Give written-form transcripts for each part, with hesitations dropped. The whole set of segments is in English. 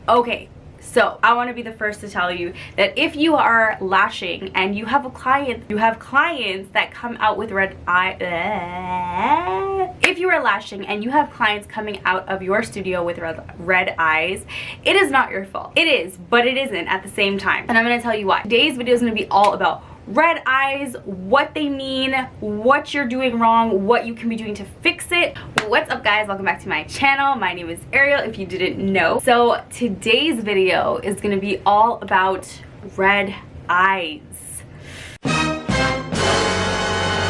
Okay, so I want to be the first to tell you that if you are lashing and you have clients that come out with red eye, if you are lashing and you have clients coming out of your studio with red eyes, it is not your fault. It is, but it isn't at the same time. And I'm going to tell you why. Today's video is going to be all about red eyes, what they mean, what you're doing wrong, what you can be doing to fix it. What's up, guys? Welcome back to my channel. My name is Ariel, if you didn't know. So today's video is going to be all about red eyes.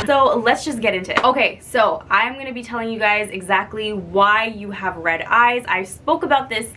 So let's just get into it. Okay, so I'm going to be telling you guys exactly why you have red eyes. I spoke about this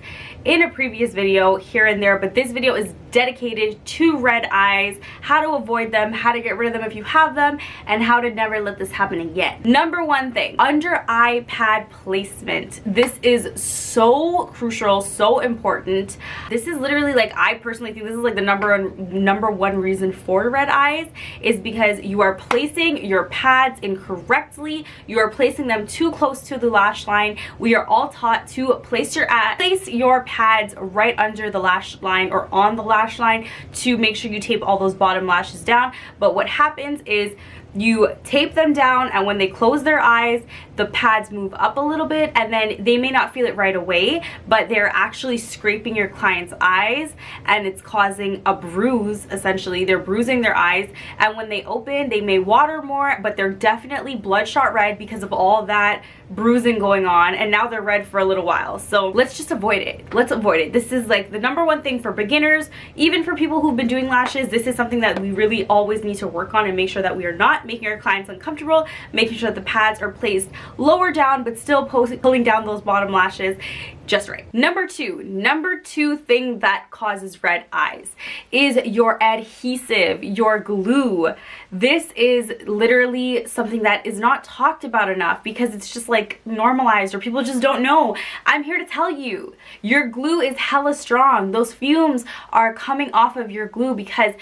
in a previous video here and there, but this video is dedicated to red eyes, how to avoid them, how to get rid of them if you have them, and how to never let this happen again. Number one thing, under eye pad placement. This is so crucial, so important. This is literally, like, I personally think this is like the number one reason for red eyes, is because you are placing your pads incorrectly. You are placing them too close to the lash line. We are all taught to place your pads right under the lash line or on the lash line to make sure you tape all those bottom lashes down. But what happens is you tape them down, and when they close their eyes, the pads move up a little bit, and then they may not feel it right away, but they're actually scraping your client's eyes, and it's causing a bruise. Essentially, they're bruising their eyes, and when they open, they may water more, but they're definitely bloodshot red because of all that bruising going on, and now they're red for a little while. So let's just avoid it. Let's avoid it. This is like the number one thing for beginners, even for people who've been doing lashes. This is something that we really always need to work on and make sure that we are not making our clients uncomfortable, making sure that the pads are placed lower down but still pulling down those bottom lashes just right. Number two thing that causes red eyes is your adhesive, your glue. This is literally something that is not talked about enough because it's just like normalized, or people just don't know. I'm here to tell you, your glue is hella strong. Those fumes are coming off of your glue because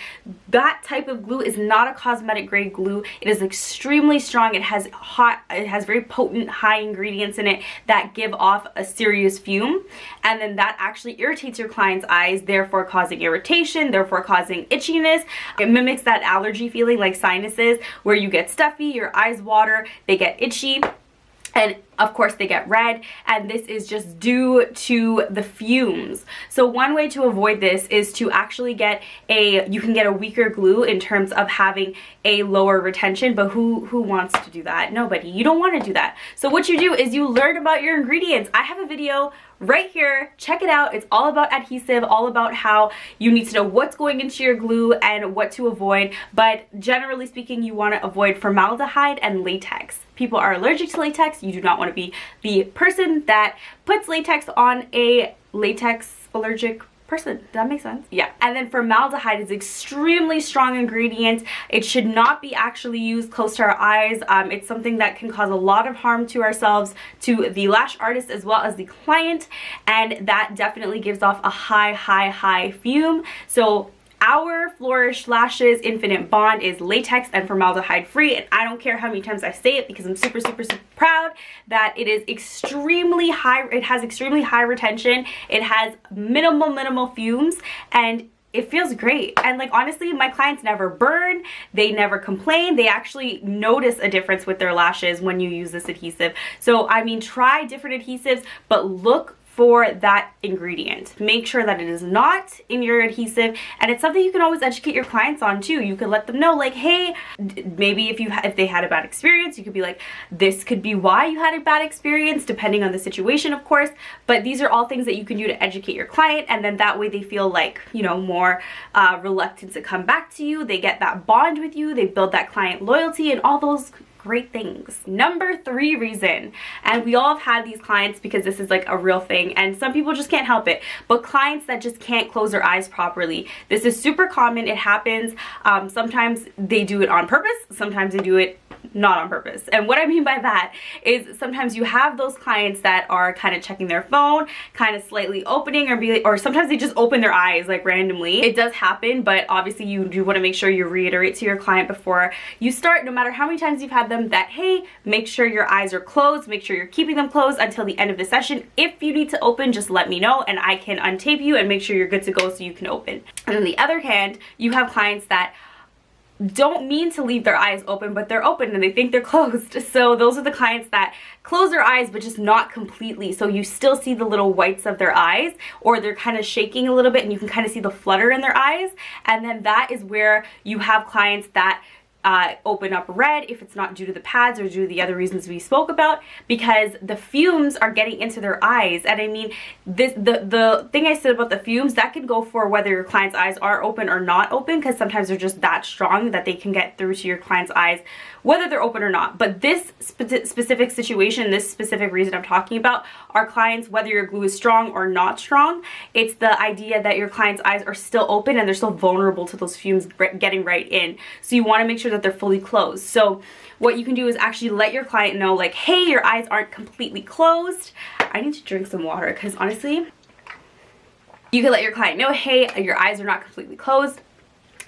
that type of glue is not a cosmetic grade glue. It is extremely strong. It has very potent, high ingredients in it that give off a serious fume, and then that actually irritates your client's eyes, therefore causing irritation, therefore causing itchiness. It mimics that allergy feeling like sinuses, where you get stuffy, your eyes water, they get itchy, and of course they get red, and this is just due to the fumes. So one way to avoid this is to actually get you can get a weaker glue in terms of having a lower retention, but who wants to do that? Nobody. You don't want to do that. So what you do is you learn about your ingredients. I have a video right here, check it out. It's all about adhesive, all about how you need to know what's going into your glue and what to avoid. But generally speaking, you want to avoid formaldehyde and latex. People are allergic to latex. You do not want to be the person that puts latex on a latex allergic person. Does that make sense? Yeah. And then formaldehyde is extremely strong ingredient. It should not be actually used close to our eyes. It's something that can cause a lot of harm to ourselves, to the lash artist as well as the client, and that definitely gives off a high fume. So our Flowrish Lashes Infinite Bond is latex and formaldehyde free, and I don't care how many times I say it because I'm super proud that it is extremely high. It has extremely high retention. It has minimal fumes, and it feels great. And like, honestly, my clients never burn, they never complain, they actually notice a difference with their lashes when you use this adhesive. So I mean, try different adhesives, but look for that ingredient. Make sure that it is not in your adhesive, and it's something you can always educate your clients on too. You could let them know, like, hey, maybe if they had a bad experience, you could be like, this could be why you had a bad experience, depending on the situation, of course. But these are all things that you can do to educate your client, and then that way they feel like, you know, more reluctant to come back to you. They get that bond with you, they build that client loyalty, and all those great things. Number 3 reason, and we all have had these clients because this is like a real thing, and some people just can't help it, but clients that just can't close their eyes properly. This is super common. It happens. Sometimes they do it on purpose, sometimes they do it not on purpose. And what I mean by that is sometimes you have those clients that are kind of checking their phone, kind of slightly opening, or sometimes they just open their eyes like randomly. It does happen, but obviously you do want to make sure you reiterate to your client before you start, no matter how many times you've had them them that, hey, make sure your eyes are closed, make sure you're keeping them closed until the end of the session. If you need to open, just let me know and I can untape you and make sure you're good to go so you can open. And on the other hand, you have clients that don't mean to leave their eyes open, but they're open and they think they're closed. So those are the clients that close their eyes but just not completely, so you still see the little whites of their eyes, or they're kind of shaking a little bit and you can kind of see the flutter in their eyes. And then that is where you have clients that open up red if it's not due to the pads or due to the other reasons we spoke about, because the fumes are getting into their eyes. And I mean, the thing I said about the fumes, that can go for whether your client's eyes are open or not open, because sometimes they're just that strong that they can get through to your client's eyes whether they're open or not. But this specific situation, this specific reason I'm talking about, our clients, whether your glue is strong or not strong, it's the idea that your client's eyes are still open and they're still vulnerable to those fumes getting right in. So you want to make sure that they're fully closed. So what you can do is actually let your client know, like, hey, your eyes aren't completely closed. I need to drink some water because honestly, you can let your client know, hey, your eyes are not completely closed.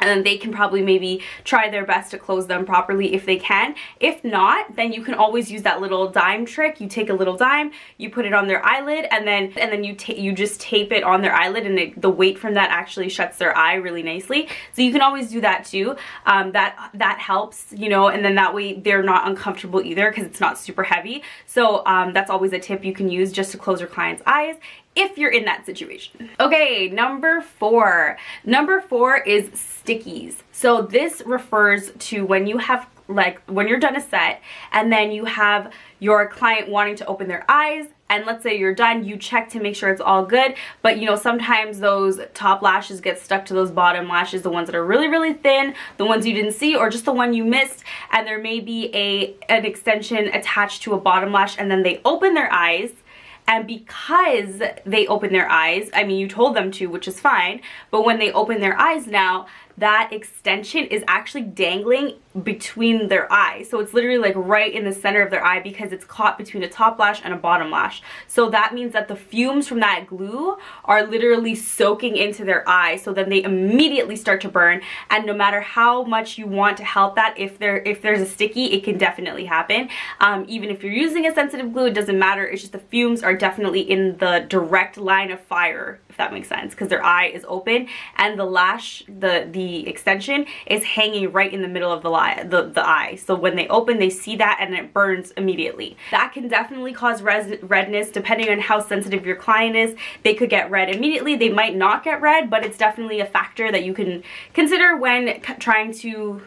And then they can probably maybe try their best to close them properly if they can. If not, then you can always use that little dime trick. You take a little dime, you put it on their eyelid, and then you just tape it on their eyelid, and the weight from that actually shuts their eye really nicely. So you can always do that too. That helps, you know, and then that way they're not uncomfortable either because it's not super heavy. So that's always a tip you can use just to close your client's eyes if you're in that situation. Okay, number four. Number four is stickies. So this refers to when you have, like, when you're done a set and then you have your client wanting to open their eyes, and let's say you're done, you check to make sure it's all good, but you know, sometimes those top lashes get stuck to those bottom lashes, the ones that are really, really thin, the ones you didn't see, or just the one you missed, and there may be an extension attached to a bottom lash, and then they open their eyes. And because they open their eyes, I mean, you told them to, which is fine, but when they open their eyes now, that extension is actually dangling between their eyes. So it's literally like right in the center of their eye because it's caught between a top lash and a bottom lash. So that means that the fumes from that glue are literally soaking into their eye. So then they immediately start to burn. And no matter how much you want to help that, if there's a sticky, it can definitely happen. Even if you're using a sensitive glue, it doesn't matter. It's just the fumes are definitely in the direct line of fire, if that makes sense, because their eye is open and the lash, the extension is hanging right in the middle of the eye. So when they open, they see that and it burns immediately. That can definitely cause redness depending on how sensitive your client is. They could get red immediately, they might not get red, but it's definitely a factor that you can consider when trying to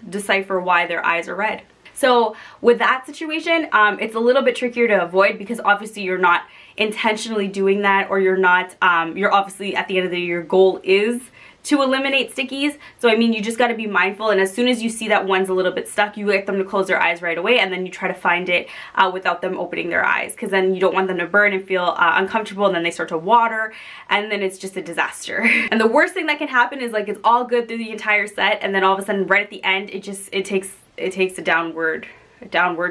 decipher why their eyes are red. So with that situation, it's a little bit trickier to avoid because obviously you're not intentionally doing that, or you're not, you're obviously at the end of the day, your goal is to eliminate stickies. So I mean, you just got to be mindful, and as soon as you see that one's a little bit stuck, you get them to close their eyes right away, and then you try to find it without them opening their eyes, because then you don't want them to burn and feel uncomfortable, and then they start to water, and then it's just a disaster. And the worst thing that can happen is, like, it's all good through the entire set, and then all of a sudden right at the end, it takes a downward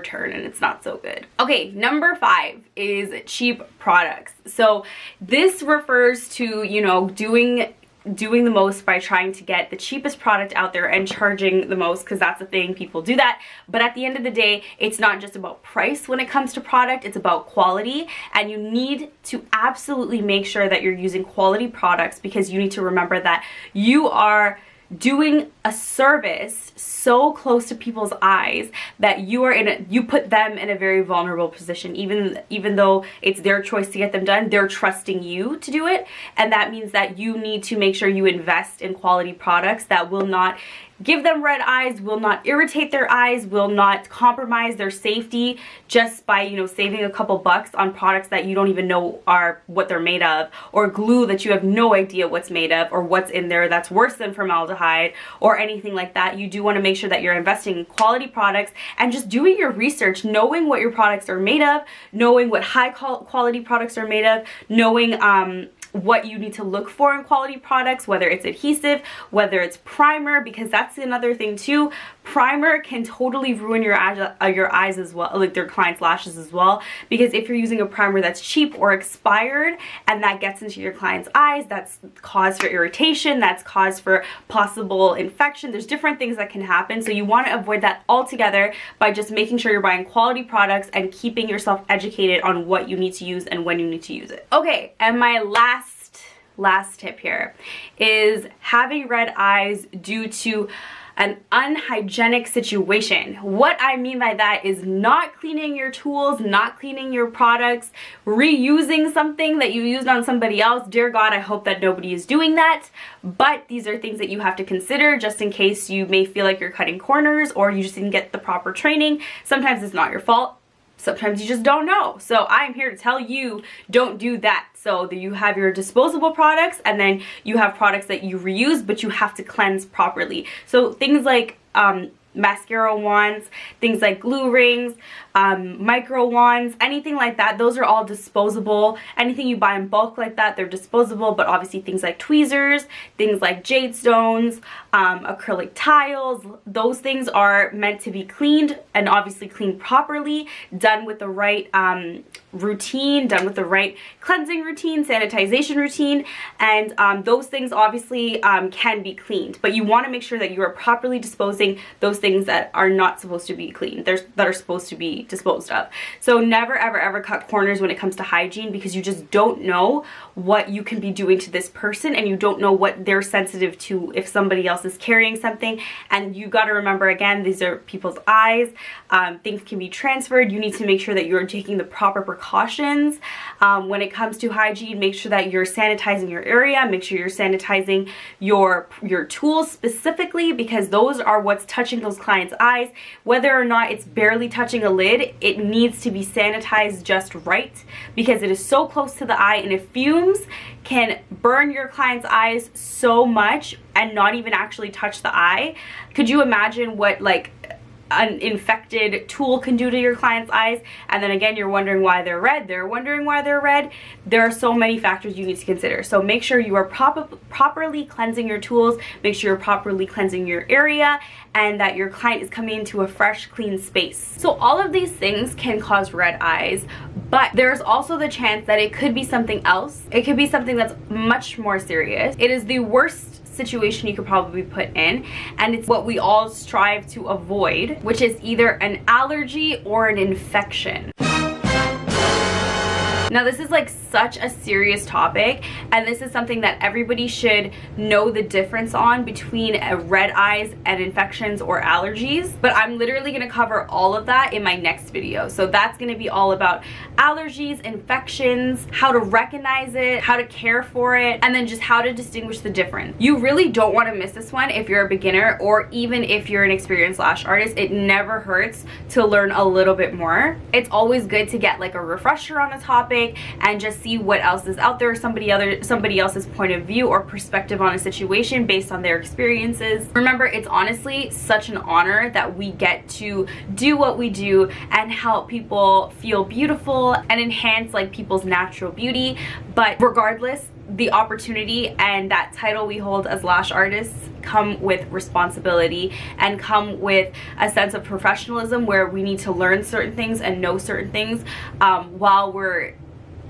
turn, and it's not so good. Okay, number 5 is cheap products. So this refers to, you know, doing the most by trying to get the cheapest product out there and charging the most, because that's the thing, people do that. But at the end of the day, it's not just about price when it comes to product, it's about quality, and you need to absolutely make sure that you're using quality products, because you need to remember that you are doing a service so close to people's eyes that you put them in a very vulnerable position. Even though it's their choice to get them done, they're trusting you to do it, and that means that you need to make sure you invest in quality products that will not give them red eyes, will not irritate their eyes, will not compromise their safety just by, you know, saving a couple bucks on products that you don't even know are what they're made of, or glue that you have no idea what's made of or what's in there that's worse than formaldehyde or anything like that. You do want to make sure that you're investing in quality products and just doing your research, knowing what your products are made of, knowing what high quality products are made of, knowing what you need to look for in quality products, whether it's adhesive, whether it's primer, because that's another thing too. Primer can totally ruin your eyes as well, like their clients' lashes as well, because if you're using a primer that's cheap or expired and that gets into your client's eyes, that's cause for irritation, that's cause for possible infection. There's different things that can happen, so you want to avoid that altogether by just making sure you're buying quality products and keeping yourself educated on what you need to use and when you need to use it. Okay, and my last tip here is having red eyes due to an unhygienic situation. What I mean by that is not cleaning your tools, not cleaning your products, reusing something that you used on somebody else. Dear God, I hope that nobody is doing that. But these are things that you have to consider just in case you may feel like you're cutting corners or you just didn't get the proper training. Sometimes it's not your fault. Sometimes you just don't know. So I'm here to tell you, don't do that. So that you have your disposable products and then you have products that you reuse, but you have to cleanse properly. So things like mascara wands, things like glue rings, micro wands, anything like that, those are all disposable. Anything you buy in bulk like that, they're disposable. But obviously things like tweezers, things like jade stones, acrylic tiles, those things are meant to be cleaned, and obviously cleaned properly, done with the right routine, done with the right cleansing routine, sanitization routine, and those things obviously can be cleaned, but you want to make sure that you are properly disposing those things that are not supposed to be cleaned, that are supposed to be disposed of. So never ever ever cut corners when it comes to hygiene, because you just don't know what you can be doing to this person, and you don't know what they're sensitive to if somebody else is carrying something. And you got to remember, again, these are people's eyes. Things can be transferred. You need to make sure that you're taking the proper precautions when it comes to hygiene. Make sure that you're sanitizing your area, make sure you're sanitizing your tools specifically, because those are what's touching those clients' eyes. Whether or not it's barely touching a lid, it needs to be sanitized just right, because it is so close to the eye, and if fumes can burn your client's eyes so much and not even actually touch the eye, could you imagine what like an infected tool can do to your client's eyes? And then again, you're wondering why they're red. They're wondering why they're red. There are so many factors you need to consider. So make sure you are properly cleansing your tools, make sure you're properly cleansing your area, and that your client is coming into a fresh, clean space. So all of these things can cause red eyes, but there's also the chance that it could be something else. It could be something that's much more serious. It is the worst situation you could probably put in, and it's what we all strive to avoid, which is either an allergy or an infection. Now this is like such a serious topic, and this is something that everybody should know the difference on between red eyes and infections or allergies, but I'm literally going to cover all of that in my next video. So that's going to be all about allergies, infections, how to recognize it, how to care for it, and then just how to distinguish the difference. You really don't want to miss this one if you're a beginner, or even if you're an experienced lash artist. It never hurts to learn a little bit more. It's always good to get like a refresher on a topic and just see what else is out there, somebody else's point of view or perspective on a situation based on their experiences. Remember, it's honestly such an honor that we get to do what we do and help people feel beautiful and enhance like people's natural beauty. But regardless, the opportunity and that title we hold as lash artists come with responsibility and come with a sense of professionalism, where we need to learn certain things and know certain things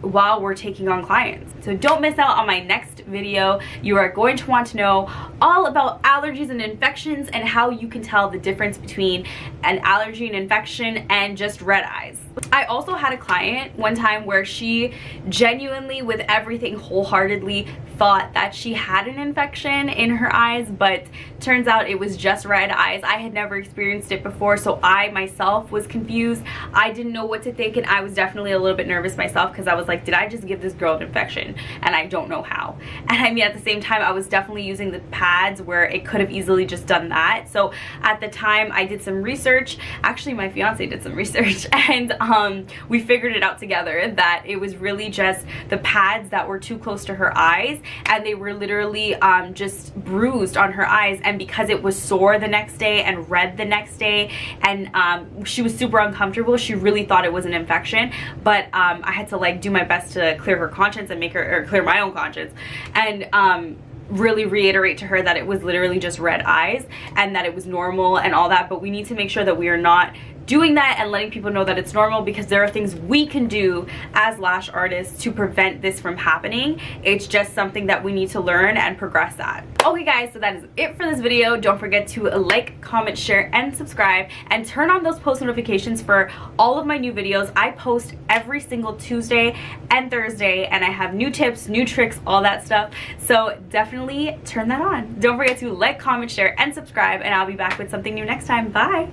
while we're taking on clients. So don't miss out on my next video. You are going to want to know all about allergies and infections and how you can tell the difference between an allergy and infection and just red eyes. I also had a client one time where she genuinely, with everything wholeheartedly, thought that she had an infection in her eyes, but turns out it was just red eyes. I had never experienced it before, so I myself was confused. I didn't know what to think, and I was definitely a little bit nervous myself, because I was like, did I just give this girl an infection? And I don't know how. And I mean, at the same time, I was definitely using the pads where it could have easily just done that. So at the time, I did some research. Actually, my fiance did some research, and we figured it out together that it was really just the pads that were too close to her eyes, and they were literally just bruised on her eyes. And because it was sore the next day and red the next day, and she was super uncomfortable, she really thought it was an infection. But I had to like do my best to clear her conscience and make her, or clear my own conscience, and really reiterate to her that it was literally just red eyes and that it was normal and all that, but we need to make sure that we are not doing that and letting people know that it's normal, because there are things we can do as lash artists to prevent this from happening. It's just something that we need to learn and progress at. Okay guys, so that is it for this video. Don't forget to like, comment, share, and subscribe, and turn on those post notifications for all of my new videos. I post every single Tuesday and Thursday, and I have new tips, new tricks, all that stuff, so definitely turn that on. Don't forget to like, comment, share, and subscribe, and I'll be back with something new next time. Bye.